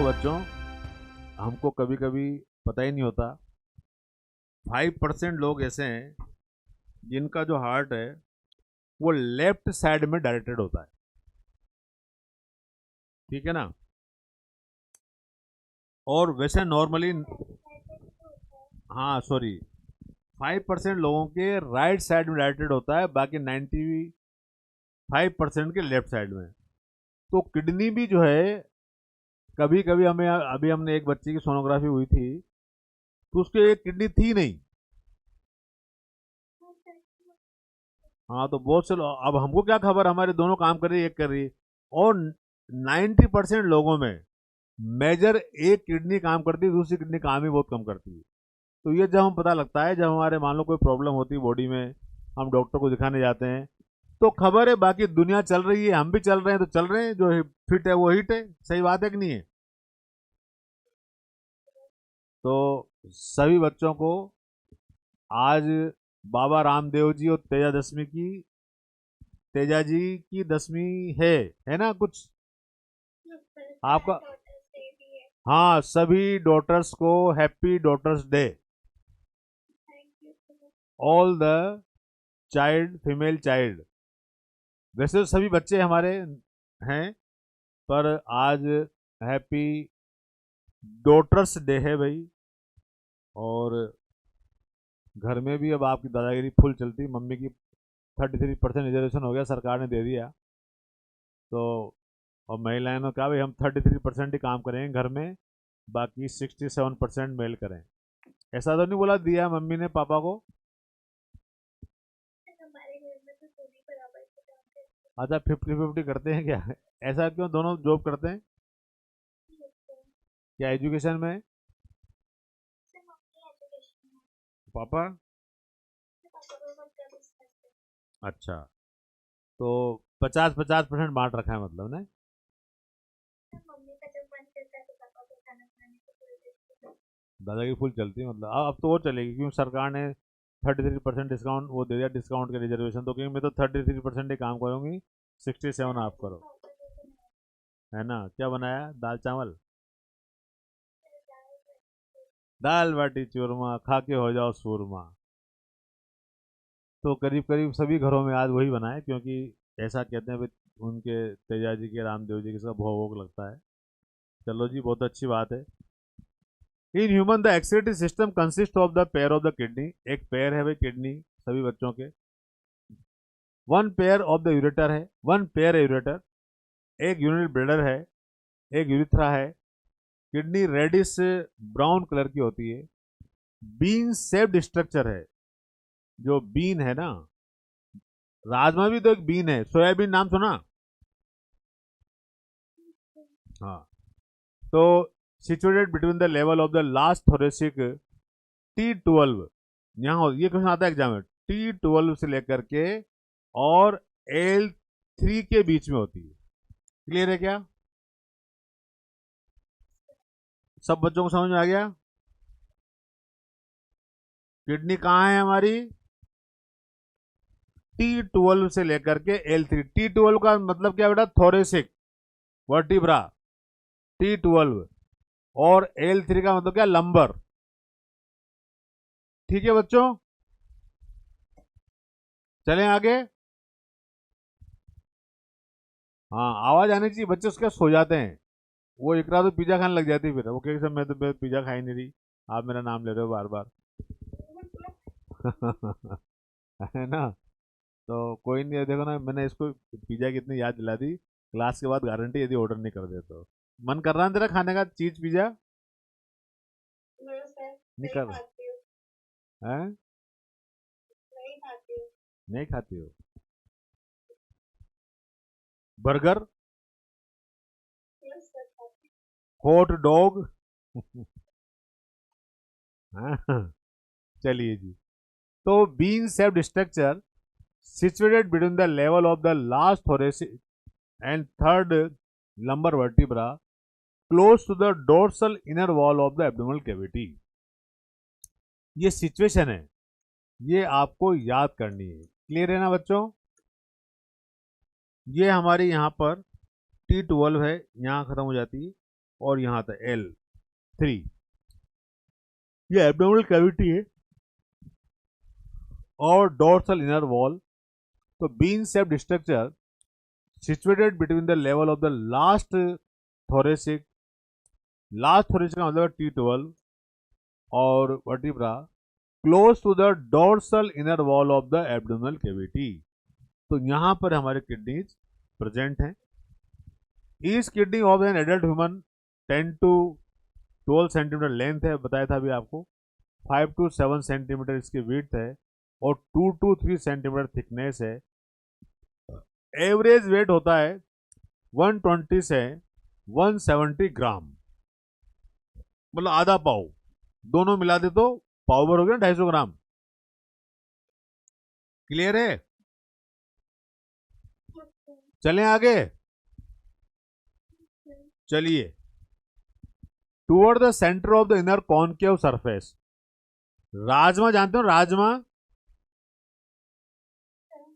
देखो बच्चों, हमको कभी कभी पता ही नहीं होता। 5% लोग ऐसे हैं जिनका जो हार्ट है वो लेफ्ट साइड में डायरेक्टेड होता है। ठीक है ना। और वैसे नॉर्मली, हाँ सॉरी, 5% लोगों के राइट साइड में डायरेक्टेड होता है, बाकी 95% के लेफ्ट साइड में। तो किडनी भी जो है, कभी कभी हमें, अभी हमने एक बच्चे की सोनोग्राफी हुई थी तो उसके एक किडनी थी नहीं। हाँ, तो बहुत से लोग, अब हमको क्या खबर, हमारे दोनों काम कर रही है, एक कर रही है। और 90% लोगों में मेजर एक किडनी काम करती है, दूसरी किडनी काम ही बहुत कम करती है। तो ये जब हम पता लगता है, जब हमारे मान लो कोई प्रॉब्लम होती है बॉडी में, हम डॉक्टर को दिखाने जाते हैं, तो खबर है बाकी दुनिया चल रही है, हम भी चल रहे हैं, तो चल रहे हैं, जो फिट है वो हिट है। सही बात है कि नहीं है। तो सभी बच्चों को आज बाबा रामदेव जी और तेजा जी की दसवीं है ना कुछ आपका। हाँ, सभी डॉटर्स को happy daughters day. All the child, female child. वैसे तो सभी बच्चे हमारे हैं, पर आज हैप्पी डॉटर्स डे है भाई। और घर में भी अब आपकी दादागिरी फुल चलती। मम्मी की 33% रिजर्वेशन हो गया, सरकार ने दे दिया। तो और महिलाएं ने कहा भाई हम 33% ही काम करेंगे घर में, बाकी 67% मेल करें। ऐसा तो नहीं बोला दिया मम्मी ने पापा को। अच्छा, 50-50 करते हैं क्या? ऐसा क्यों, दोनों जॉब करते हैं क्या, एजुकेशन में? पापा? अच्छा, तो 50-50% बांट रखा है मतलब ने। दादागिरी फुल चलती है मतलब। अब तो वो चलेगी क्योंकि सरकार ने 33% डिस्काउंट वो दे दिया, डिस्काउंट के रिजर्वेशन। तो क्योंकि मैं तो 33% ही काम करूंगी, 67 आप करो। है ना। क्या बनाया, दाल चावल? दाल बाटी चूरमा खा के हो जाओ सूरमा। तो करीब करीब सभी घरों में आज वही बना है, क्योंकि ऐसा कहते हैं भाई, उनके तेजा जी के, रामदेव जी के सब भोग लगता है। चलो जी, बहुत अच्छी बात है। In human the excretory system consist of the pair of the kidney. एक पेयर है भाई किडनी सभी बच्चों के। One pair of the ureter है, वन पेयर है यूरेटर। एक यूनिट ब्लैडर है, एक यूरिथ्रा है। किडनी रेडिश ब्राउन कलर की होती है। बीन शेप्ड स्ट्रक्चर है। जो बीन है ना, राजमा भी तो एक बीन है, सोयाबीन नाम सुना? हाँ। तो situated between the level of the last thoracic T12, यहाँ ये क्वेश्चन आता है एग्जाम में, T12 से लेकर के और L3 के बीच में होती है। क्लियर है क्या? सब बच्चों को समझ में आ गया? किडनी कहाँ है हमारी? T12 से लेकर के L3। T12 का मतलब क्या बेटा? Thoracic vertebra, T12। और L3 का मतलब क्या? लंबर। ठीक है बच्चों, चलें आगे। हाँ, आवाज आनी चाहिए, बच्चे उसके सो जाते हैं। वो इकरा तो पिज्जा खाने लग जाती है, फिर वो कहे सर मैं पिज्जा खा ही नहीं रही, आप मेरा नाम ले रहे हो बार बार। है ना। तो कोई नहीं, देखो ना, मैंने इसको पिज्जा की इतनी याद दिला दी, क्लास के बाद गारंटी यदि ऑर्डर नहीं कर दे तो। मन कर रहा है तेरा खाने का चीज पिज्जा? नहीं कर रहा है? नहीं खाती हो? Burger, hot dog. चलिए जी। तो bean shaped structure situated between the level of the last thoracic and third lumbar vertebra, close to the dorsal inner wall of the abdominal cavity। ये सिचुएशन है, ये आपको याद करनी है। क्लियर है ना बच्चों? ये हमारी यहाँ पर T12 है, यहाँ खत्म हो जाती है। और यहाँ था L3। ये एब्डोमिनल कैविटी है और डोर्सल इनर वॉल। तो bean shaped structure situated between the level of the last thoracic का मतलब T12 और vertebra close to the dorsal inner wall of the abdominal cavity. तो यहाँ पर हमारे किडनीज प्रेजेंट हैं। Each kidney of an adult human 10 to 12 centimetre length है, बताया था अभी आपको। 5 to 7 सेंटीमीटर इसकी विड्थ है और 2 to 3 सेंटीमीटर थिकनेस है। एवरेज वेट होता है 120 से 170 ग्राम, मतलब आधा पाव। दोनों मिला दे तो पाव भर हो गया 250 ग्राम। क्लियर है? चलें आगे। चलिए, toward the centre of the inner concave surface. Rajma जानते हो? राजमा,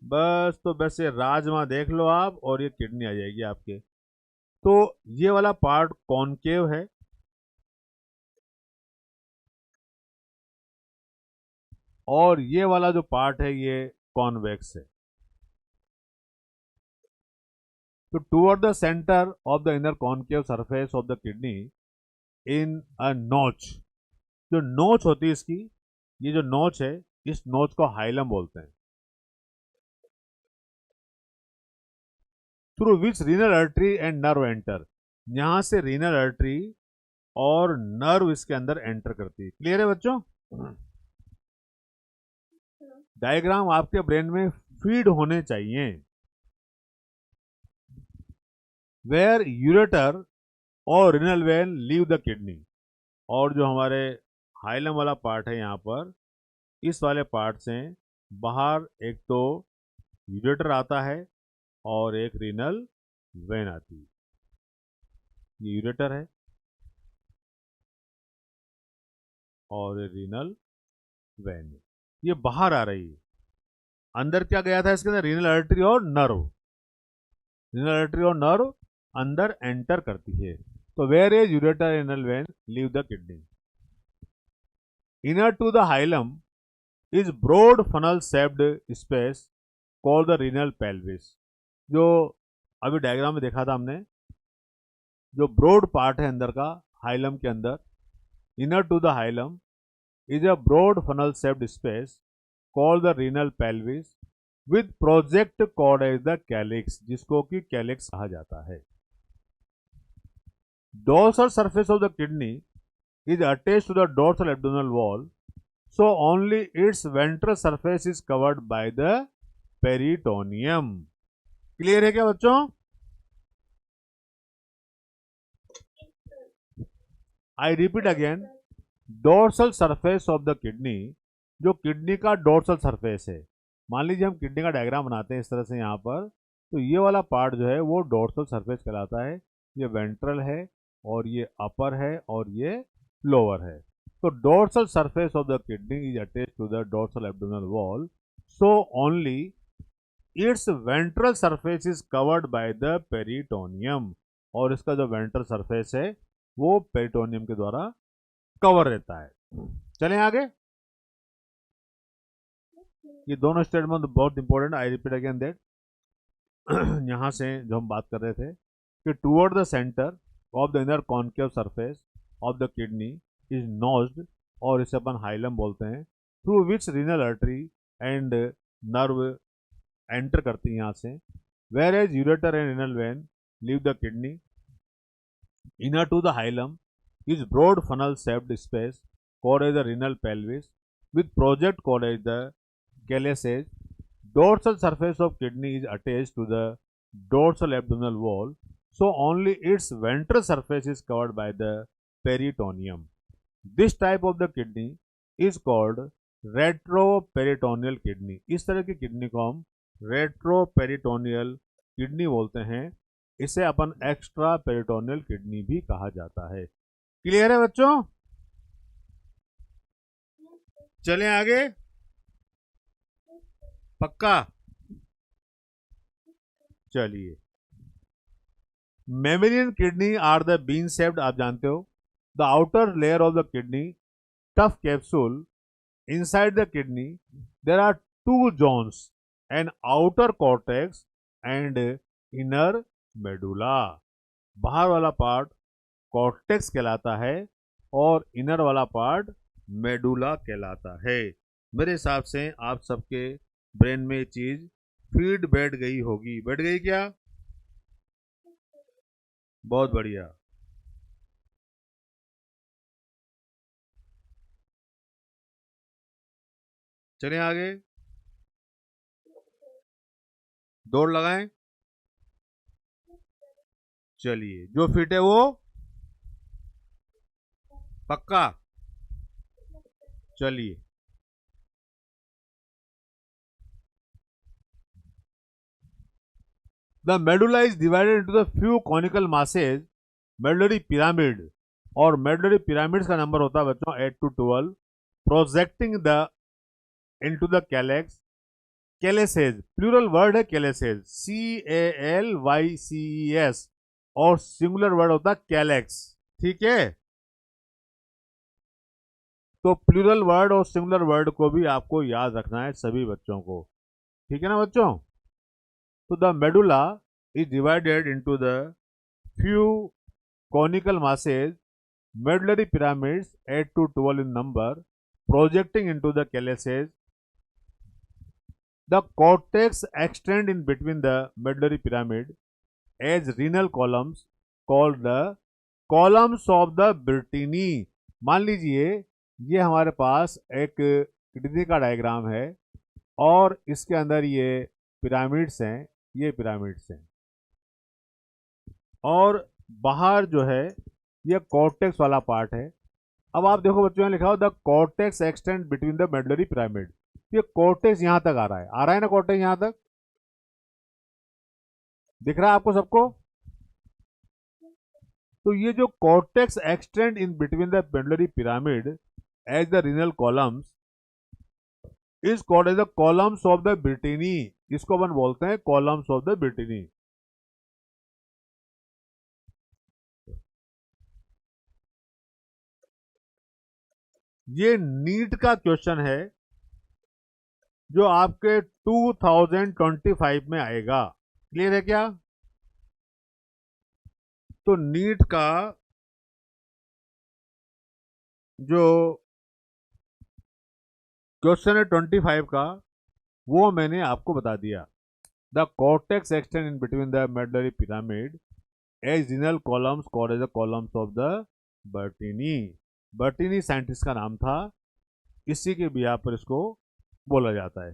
बस तो बस ये राजमा देख लो आप और ये किडनी आ जाएगी आपके। तो ये वाला पार्ट कॉनकेव है और ये वाला जो पार्ट है ये कॉन्वेक्स है। तो toward the centre of the inner concave surface of the kidney in a notch. जो नोच होती है इसकी, ये जो नोच है, इस नोच को हाइलम बोलते हैं। Through which renal artery and nerve enter. यहां से रीनल आर्टरी और नर्व इसके अंदर एंटर करती है। क्लियर है बच्चों? डायग्राम आपके ब्रेन में फीड होने चाहिए। वेयर यूरेटर और renal vein leave the kidney. और जो हमारे हाइलम वाला पार्ट है यहाँ पर, इस वाले पार्ट से बाहर एक तो यूरेटर आता है और एक रीनल वेन आती है। ये यूरेटर है और रीनल वेन, ये बाहर आ रही है। अंदर क्या गया था इसके अंदर? रीनल आर्टरी और नर्व। रीनल आर्टरी और नर्व अंदर एंटर करती है। तो where is ureter renal vein leave the kidney. Inner to the hilum is broad funnel shaped space called the renal pelvis. जो अभी डायग्राम में देखा था हमने, जो ब्रॉड पार्ट है अंदर का हाइलम के अंदर, inner to the hilum is a broad funnel shaped space called the renal pelvis with project cord as the calyx, जिसको कि कैलिक्स कहा जाता है। Dorsal surface of the kidney is attached to the dorsal abdominal wall, so only its ventral surface is covered by the peritoneum. Clear है क्या बच्चों? I repeat again, dorsal surface of the kidney, जो kidney का dorsal surface है। मान लीजिए हम kidney का डायग्राम बनाते हैं इस तरह से यहाँ पर, तो ये वाला पार्ट जो है वो डोर्सल सरफेस कहलाता है। ये वेंट्रल है और ये अपर है और ये लोअर है। तो dorsal surface of the kidney is attached to the dorsal abdominal wall, so only its ventral surface is covered by the peritoneum. और इसका जो वेंट्रल सरफेस है वो पेरिटोनियम के द्वारा कवर रहता है। चलें आगे। ये दोनों स्टेटमेंट बहुत important. I repeat again that यहां से जो हम बात कर रहे थे कि toward the centre of the inner concave surface of the kidney is notched, और इसे अपन हाइलम बोलते हैं, through which renal artery and nerve enter करती है यहाँ से। Where as ureter and renal vein leave the kidney. Inner to the hilum is broad funnel shaped space called as the renal pelvis with project called as the calyces. Dorsal surface of kidney is attached to the dorsal abdominal wall, so only its ventral surface is covered by the peritoneum. This type of the kidney is called retroperitoneal kidney. इस तरह की kidney को हम retroperitoneal kidney बोलते हैं। इसे अपन extra peritoneal kidney भी कहा जाता है। क्लियर है बच्चों? चलें आगे। पक्का? चलिए, mammalian kidney are the bean shaped, आप जानते हो. The outer layer of the kidney, tough capsule. Inside the kidney there are two zones, an outer cortex and inner medulla. बाहर वाला पार्ट कॉर्टेक्स कहलाता है और इनर वाला पार्ट मेडुला कहलाता है. मेरे हिसाब से आप सबके ब्रेन में ये चीज फीड बैठ गई होगी. बैठ गई क्या? बहुत बढ़िया. चलिए आगे, दौड़ लगाएं. चलिए, जो फिट है वो पक्का. चलिए, the medulla is divided into the few conical masses. Medullary pyramid, और मेडुलरी पिरामिड्स का नंबर होता है बच्चों 8 to 12, projecting the into the calyx. Calyces plural word है, कैलेसेज CALYCES, और सिंगुलर वर्ड होता है कैलेक्स. ठीक है, तो प्लूरल वर्ड और सिंगुलर वर्ड को भी आपको याद रखना है सभी बच्चों को. ठीक है ना बच्चों? तो the medulla is divided into the few conical masses, medullary pyramids 8 to 12 in number, projecting into the calyces. The cortex extend in between the medullary pyramid as renal columns called the columns of the Brittany. मान लीजिए ये हमारे पास एक kidney का diagram है और इसके अंदर ये पिरामिड्स हैं, ये पिरामिड्स हैं, और बाहर जो है ये कॉर्टेक्स वाला पार्ट है. अब आप देखो बच्चों, यहाँ लिखा हो the cortex extend between the medullary pyramid. ये कॉर्टेक्स यहां तक आ रहा है ना? कॉर्टेक्स यहां तक दिख रहा है आपको सबको? तो ये जो cortex extend in between the medullary pyramid as the renal columns is called as the columns of the Bertini. इसको अपन बोलते हैं कॉलम्स ऑफ द ब्रिटेनी. ये नीट का क्वेश्चन है जो आपके 2025 में आएगा. क्लियर है क्या? तो नीट का जो क्वेश्चन है 25 का, वो मैंने आपको बता दिया. The cortex extend in between the medullary pyramid as renal columns called as the columns of the Bertini. Bertini scientist का नाम था, इसी के बिहार पर इसको बोला जाता है.